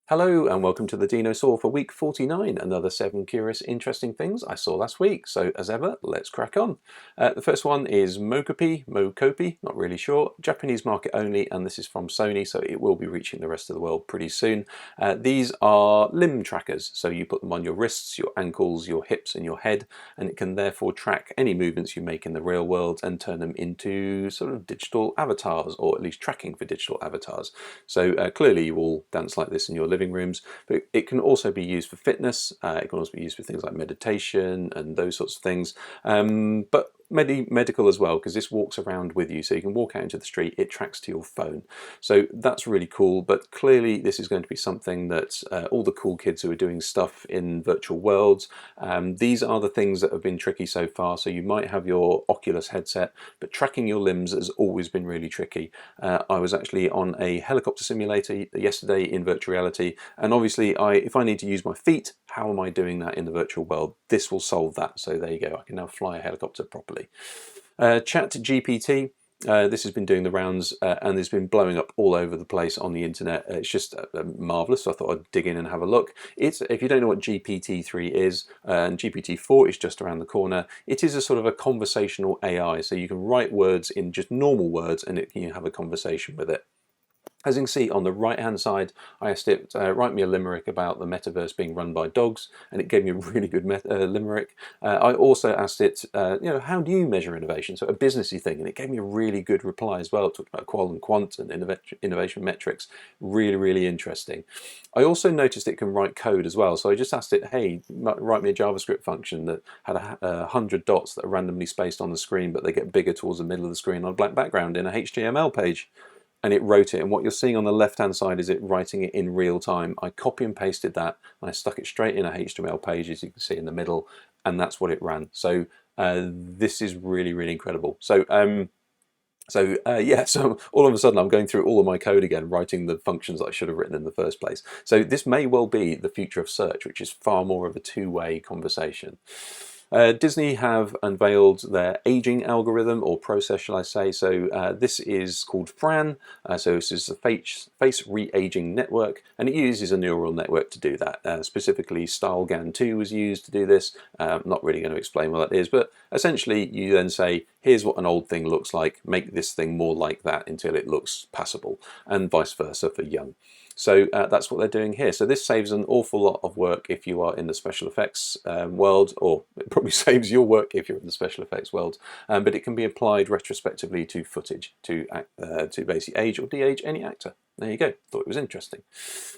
Hello and welcome to the Dinosaw for week 49, another 7 curious interesting things I saw last week. So as ever, let's crack on. The first one is Mocopi, not really sure, Japanese market only, and this is from Sony, so it will be reaching the rest of the world pretty soon. These are limb trackers, so you put them on your wrists, your ankles, your hips and your head, and it can therefore track any movements you make in the real world and turn them into sort of digital avatars, or at least tracking for digital avatars. So clearly you all dance like this in your living rooms, but it can also be used for fitness. It can also be used for things like meditation and those sorts of things, but medical as well, because this walks around with you, so you can walk out into the street, it tracks to your phone. So that's really cool, but clearly this is going to be something that all the cool kids who are doing stuff in virtual worlds, these are the things that have been tricky so far. So you might have your Oculus headset, but tracking your limbs has always been really tricky. I was actually on a helicopter simulator yesterday in virtual reality, and obviously if I need to use my feet, how am I doing that in the virtual world? This will solve that. So there you go, I can now fly a helicopter properly. ChatGPT, this has been doing the rounds and it's been blowing up all over the place on the internet. It's just marvellous, so I thought I'd dig in and have a look. If you don't know what GPT-3 is, and GPT-4 is just around the corner, it is a sort of a conversational AI, so you can write words in just normal words and you have a conversation with it. As you can see on the right hand side, I asked it write me a limerick about the metaverse being run by dogs, and it gave me a really good limerick. I also asked it, how do you measure innovation? So a businessy thing, and it gave me a really good reply as well. It talked about qual and quant and innovation metrics. Really, really interesting. I also noticed it can write code as well. So I just asked it, hey, write me a JavaScript function that had 100 dots that are randomly spaced on the screen, but they get bigger towards the middle of the screen on a black background in a HTML page. And it wrote it, and what you're seeing on the left hand side is it writing it in real time. I copy and pasted that and I stuck it straight in a HTML page, as you can see in the middle, and that's what it ran. So this is really, really incredible. So all of a sudden I'm going through all of my code again, writing the functions that I should have written in the first place. So this may well be the future of search, which is far more of a two-way conversation. Disney have unveiled their aging algorithm, or process shall I say. So this is called FRAN, so this is a face re-aging network, and it uses a neural network to do that. Specifically StyleGAN2 was used to do this. Not really going to explain what that is, but essentially you then say, here's what an old thing looks like, make this thing more like that until it looks passable, and vice versa for young. So that's what they're doing here. So this saves an awful lot of work if you are in the special effects world, or it probably saves your work if you're in the special effects world. But it can be applied retrospectively to footage to basically age or de-age any actor. There you go. Thought it was interesting.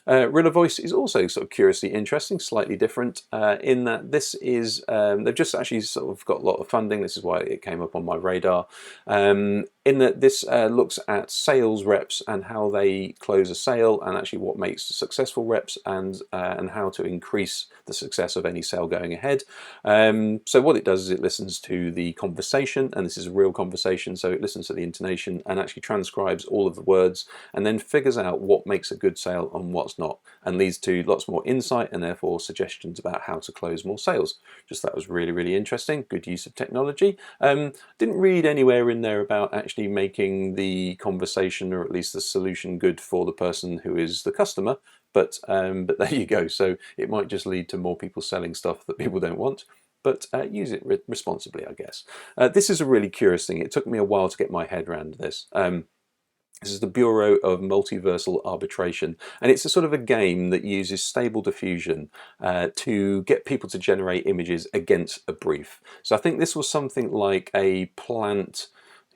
Rillavoice is also sort of curiously interesting, slightly different in that this is they've just actually sort of got a lot of funding. This is why it came up on my radar. In that this looks at sales reps and how they close a sale, and actually what makes successful reps, and how to increase the success of any sale going ahead. So what it does is it listens to the conversation, and this is a real conversation, so it listens to the intonation and actually transcribes all of the words, and then figures out what makes a good sale and what's not, and leads to lots more insight and therefore suggestions about how to close more sales. Just that was really, really interesting. Good use of technology. Didn't read anywhere in there about actually making the conversation, or at least the solution, good for the person who is the customer, but there you go. So it might just lead to more people selling stuff that people don't want, but use it responsibly, I guess. This is a really curious thing. It took me a while to get my head around this. This is the Bureau of Multiversal Arbitration, and it's a sort of a game that uses stable diffusion to get people to generate images against a brief. So I think this was something like a plant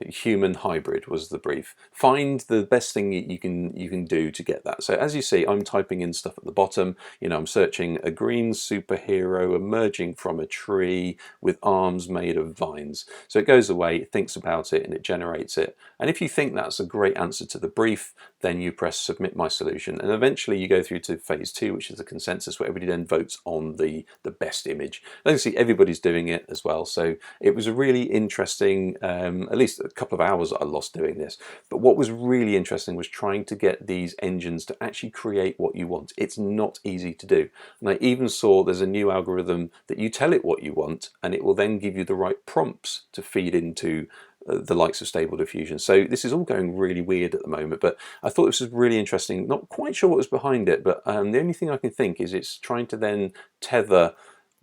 human hybrid was the brief. Find the best thing you can do to get that. So as you see, I'm typing in stuff at the bottom. I'm searching a green superhero emerging from a tree with arms made of vines. So it goes away, it thinks about it, and it generates it. And if you think that's a great answer to the brief, then you press submit my solution, and eventually you go through to phase 2, which is the consensus, where everybody then votes on the best image. And you see everybody's doing it as well. So it was a really interesting, at least a couple of hours that I lost doing this. But what was really interesting was trying to get these engines to actually create what you want. It's not easy to do. And I even saw there's a new algorithm that you tell it what you want, and it will then give you the right prompts to feed into the likes of Stable Diffusion. So this is all going really weird at the moment, but I thought this was really interesting. Not quite sure what was behind it, but the only thing I can think is it's trying to then tether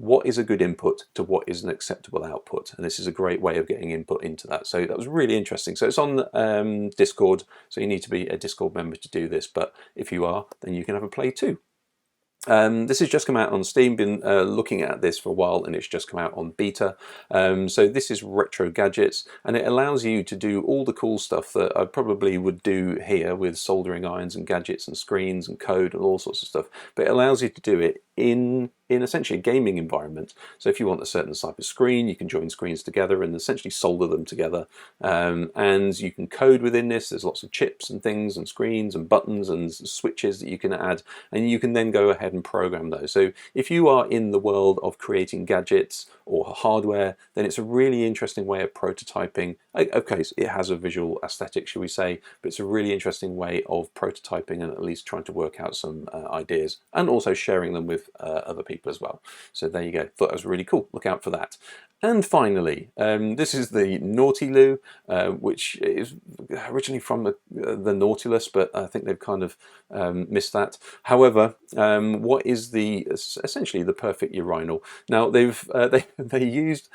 what is a good input to what is an acceptable output, and this is a great way of getting input into that. So that was really interesting. So it's on Discord, so you need to be a Discord member to do this, but if you are, then you can have a play too. This has just come out on Steam. Been looking at this for a while, and it's just come out on beta. So this is Retro Gadgets, and it allows you to do all the cool stuff that I probably would do here with soldering irons and gadgets and screens and code and all sorts of stuff. But it allows you to do it in essentially a gaming environment. So if you want a certain type of screen, you can join screens together and essentially solder them together. And you can code within this. There's lots of chips and things and screens and buttons and switches that you can add, and you can then go ahead and program those. So if you are in the world of creating gadgets or hardware, then it's a really interesting way of prototyping. Okay, so it has a visual aesthetic, shall we say, but it's a really interesting way of prototyping and at least trying to work out some ideas, and also sharing them with other people as well. So there you go. Thought that was really cool. Look out for that. And finally, this is the Nauti-Loo, which is originally from the Nautilus, but I think they've kind of missed that. However, what is essentially the perfect urinal? Now they used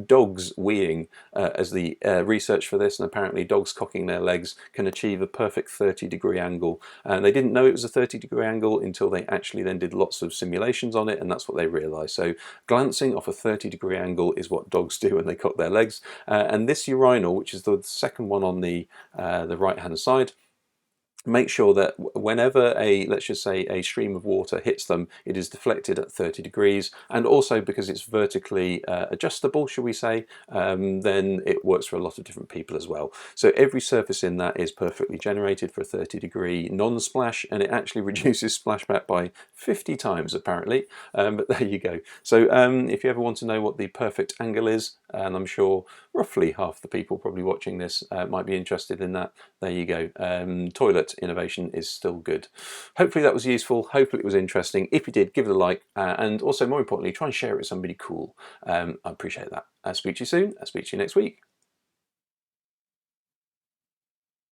dogs weeing as the research for this, and apparently dogs cocking their legs can achieve a perfect 30-degree angle. And they didn't know it was a 30-degree angle until they actually then did lots of simulations on it, and that's what they realised. So glancing off a 30-degree angle is what dogs do when they cock their legs. And this urinal, which is the second one on the right-hand side, make sure that whenever let's just say a stream of water hits them, it is deflected at 30 degrees, and also because it's vertically adjustable, shall we say, then it works for a lot of different people as well. So every surface in that is perfectly generated for a 30-degree non-splash, and it actually reduces splashback by 50 times apparently, but there you go. So if you ever want to know what the perfect angle is, and I'm sure roughly half the people probably watching this might be interested in that, there you go. Toilet innovation is still good. Hopefully that was useful. Hopefully it was interesting. If you did, give it a like, and also more importantly, try and share it with somebody cool. I appreciate that. I'll speak to you soon. I'll speak to you next week.